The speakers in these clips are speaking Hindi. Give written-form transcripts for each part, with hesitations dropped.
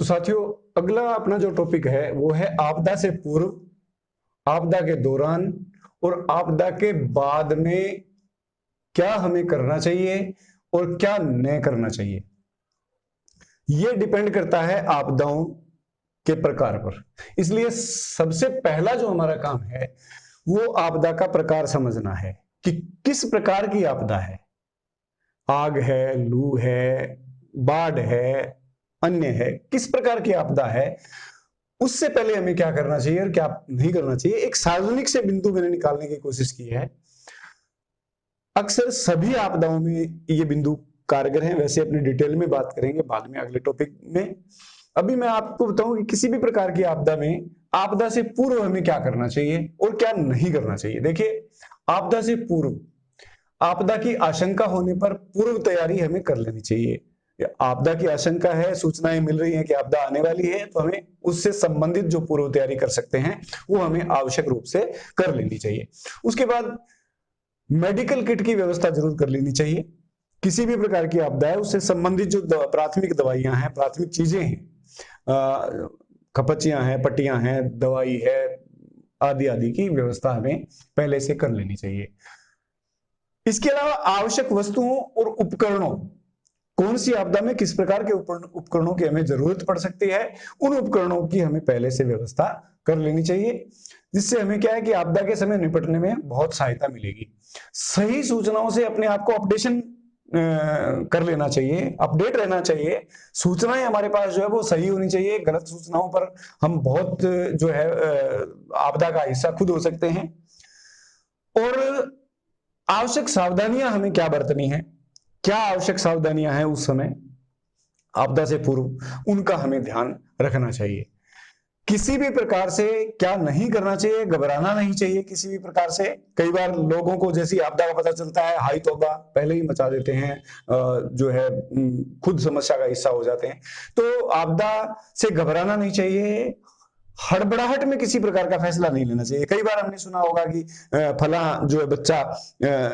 साथियों, अगला अपना जो टॉपिक है वो है आपदा से पूर्व, आपदा के दौरान और आपदा के बाद में क्या हमें करना चाहिए और क्या नहीं करना चाहिए। यह डिपेंड करता है आपदाओं के प्रकार पर। इसलिए सबसे पहला जो हमारा काम है वो आपदा का प्रकार समझना है कि किस प्रकार की आपदा है। आग है, लू है, बाढ़ है, अन्य है, किस प्रकार की आपदा है, उससे पहले हमें क्या करना चाहिए और क्या नहीं करना चाहिए, एक सार्वजनिक से बिंदु मैंने निकालने की कोशिश की है। अक्सर सभी आपदाओं में ये बिंदु कारगर हैं। वैसे अपनी डिटेल में बात करेंगे बाद में अगले टॉपिक में। अभी मैं आपको बताऊं कि किसी भी प्रकार की आपदा में आपदा से पूर्व हमें क्या करना चाहिए और क्या नहीं करना चाहिए। देखिए, आपदा से पूर्व, आपदा की आशंका होने पर पूर्व तैयारी हमें कर लेनी चाहिए। आपदा की आशंका है, सूचनाएं मिल रही हैं कि आपदा आने वाली है, तो हमें उससे संबंधित जो पूर्व तैयारी कर सकते हैं वो हमें आवश्यक रूप से कर लेनी चाहिए। उसके बाद मेडिकल किट की व्यवस्था जरूर कर लेनी चाहिए। किसी भी प्रकार की आपदा है उससे संबंधित जो प्राथमिक दवाइयां हैं, प्राथमिक चीजें हैं, खपचियां हैं, पट्टियां हैं, दवाई है, आदि आदि की व्यवस्था हमें पहले से कर लेनी चाहिए। इसके अलावा आवश्यक वस्तुओं और उपकरणों, कौन सी आपदा में किस प्रकार के उपकरणों की हमें जरूरत पड़ सकती है, उन उपकरणों की हमें पहले से व्यवस्था कर लेनी चाहिए, जिससे हमें क्या है कि आपदा के समय निपटने में बहुत सहायता मिलेगी। सही सूचनाओं से अपने आप को अपडेशन कर लेना चाहिए, अपडेट रहना चाहिए। सूचनाएं हमारे पास जो है वो सही होनी चाहिए। गलत सूचनाओं पर हम बहुत जो है आपदा का हिस्सा खुद हो सकते हैं। और आवश्यक सावधानियां हमें क्या बरतनी है, क्या आवश्यक सावधानियां हैं उस समय आपदा से पूर्व, उनका हमें ध्यान रखना चाहिए। किसी भी प्रकार से क्या नहीं करना चाहिए, घबराना नहीं चाहिए किसी भी प्रकार से। कई बार लोगों को जैसी आपदा का पता चलता है, हाई तौबा पहले ही मचा देते हैं, जो है खुद समस्या का हिस्सा हो जाते हैं। तो आपदा से घबराना नहीं चाहिए, हड़बड़ाहट में किसी प्रकार का फैसला नहीं लेना चाहिए। कई बार हमने सुना होगा कि फला जो है बच्चा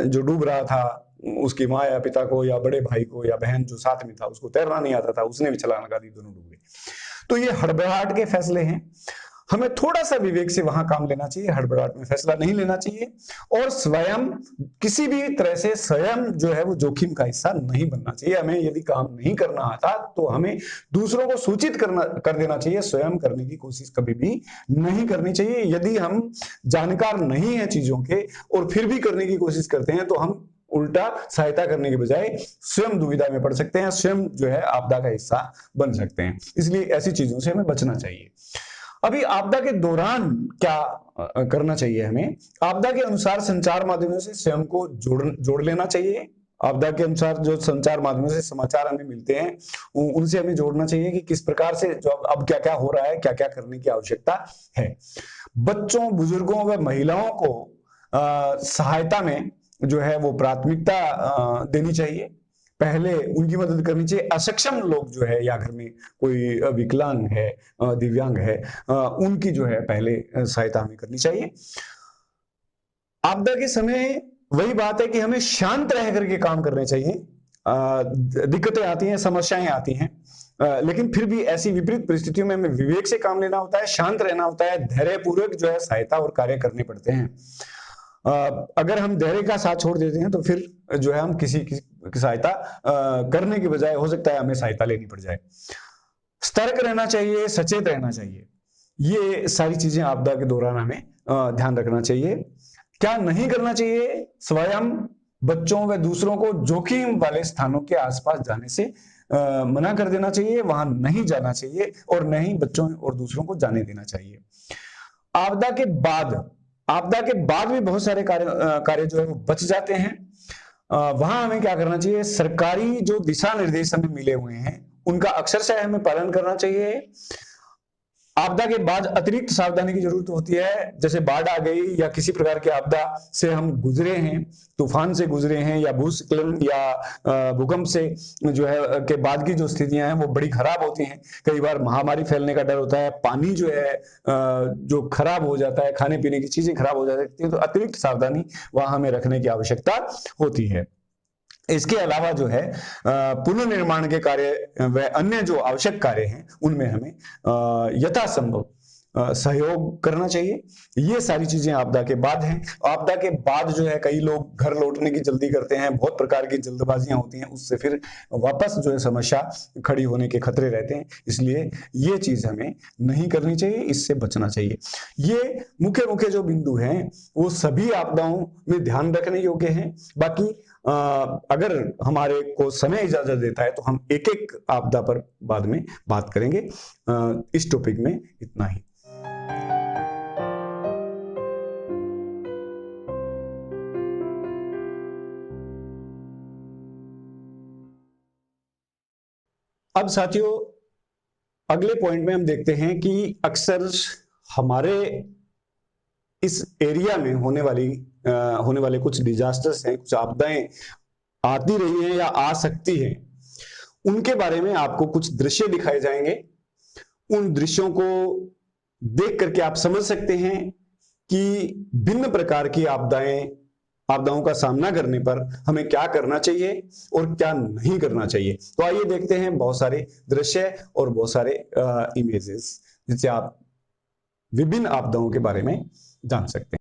जो डूब रहा था, उसकी माँ या पिता को या बड़े भाई को या बहन जो साथ में था उसको तैरना नहीं आता था, उसने भी छलांग लगा दी, दोनों डूब गए। तो ये हड़बड़ाहट के फैसले हैं। हमें थोड़ा सा विवेक से वहां काम लेना चाहिए, हड़बड़ाहट में फैसला नहीं लेना चाहिए। और स्वयं किसी भी तरह से स्वयं जो है वो जोखिम का हिस्सा नहीं बनना चाहिए। हमें यदि काम नहीं करना आता तो हमें दूसरों को सूचित कर देना चाहिए। स्वयं करने की कोशिश कभी भी नहीं करनी चाहिए। यदि हम जानकार नहीं है चीजों के और फिर भी करने की कोशिश करते हैं तो हम उल्टा सहायता करने के बजाय स्वयं दुविधा में पड़ सकते हैं, स्वयं जो है आपदा का हिस्सा बन सकते हैं। इसलिए ऐसी चीजों से हमें बचना चाहिए। अभी आपदा के दौरान क्या करना चाहिए हमें, आपदा के अनुसार संचार माध्यमों से स्वयं को जोड़ लेना चाहिए। आपदा के अनुसार जो संचार माध्यमों से समाचार हमें मिलते हैं उनसे हमें जोड़ना चाहिए कि किस प्रकार से जो अब क्या क्या हो रहा है, क्या क्या करने की आवश्यकता है। बच्चों, बुजुर्गों व महिलाओं को सहायता में जो है वो प्राथमिकता देनी चाहिए, पहले उनकी मदद करनी चाहिए। असक्षम लोग जो है या घर में कोई विकलांग है, दिव्यांग है, उनकी जो है पहले सहायता हमें करनी चाहिए। आपदा के समय वही बात है कि हमें शांत रह करके काम करने चाहिए। दिक्कतें आती हैं, समस्याएं आती हैं, लेकिन फिर भी ऐसी विपरीत परिस्थितियों में हमें विवेक से काम लेना होता है, शांत रहना होता है, धैर्यपूर्वक जो है सहायता और कार्य करने पड़ते हैं। अगर हम धैर्य का साथ छोड़ देते हैं तो फिर जो है हम किसी की सहायता करने के बजाय हो सकता है हमें सहायता लेनी पड़ जाए। सतर्क रहना चाहिए, सचेत रहना चाहिए। ये सारी चीजें आपदा के दौरान हमें ध्यान रखना चाहिए। क्या नहीं करना चाहिए, स्वयं, बच्चों व दूसरों को जोखिम वाले स्थानों के आसपास जाने से मना कर देना चाहिए। वहां नहीं जाना चाहिए और न ही बच्चों और दूसरों को जाने देना चाहिए। आपदा के बाद, आपदा के बाद भी बहुत सारे कार्य जो है वो बच जाते हैं। वहां हमें क्या करना चाहिए, सरकारी जो दिशा निर्देश हमें मिले हुए हैं उनका अक्षरशः हमें पालन करना चाहिए। आपदा के बाद अतिरिक्त सावधानी की जरूरत होती है, जैसे बाढ़ आ गई या किसी प्रकार की आपदा से हम गुजरे हैं, तूफान से गुजरे हैं या भूस्खलन या भूकंप से जो है के बाद की जो स्थितियां हैं वो बड़ी खराब होती हैं। कई बार महामारी फैलने का डर होता है, पानी जो है जो खराब हो जाता है, खाने पीने की चीजें खराब हो जाती है, तो अतिरिक्त सावधानी वहां हमें रखने की आवश्यकता होती है। इसके अलावा जो है पुनर्निर्माण के कार्य व अन्य जो आवश्यक कार्य हैं उनमें हमें यथासंभव सहयोग करना चाहिए। ये सारी चीजें आपदा के बाद हैं। आपदा के बाद जो है कई लोग घर लौटने की जल्दी करते हैं, बहुत प्रकार की जल्दबाजियां होती हैं, उससे फिर वापस जो है समस्या खड़ी होने के खतरे रहते हैं। इसलिए ये चीज हमें नहीं करनी चाहिए, इससे बचना चाहिए। ये मुख्य मुख्य जो बिंदु हैं वो सभी आपदाओं में ध्यान रखने योग्य हैं। बाकी अगर हमारे को समय इजाजत देता है तो हम एक एक आपदा पर बाद में बात करेंगे। इस टॉपिक में इतना ही। अब साथियों अगले पॉइंट में हम देखते हैं कि अक्सर हमारे इस एरिया में होने वाले कुछ डिजास्टर्स हैं, कुछ आपदाएं आती रही हैं या आ सकती हैं, उनके बारे में आपको कुछ दृश्य दिखाए जाएंगे। उन दृश्यों को देख करके आप समझ सकते हैं कि भिन्न प्रकार की आपदाओं का सामना करने पर हमें क्या करना चाहिए और क्या नहीं करना चाहिए। तो आइए देखते हैं बहुत सारे दृश्य और बहुत सारे इमेजेस जिससे आप विभिन्न आपदाओं के बारे में जान सकते हैं।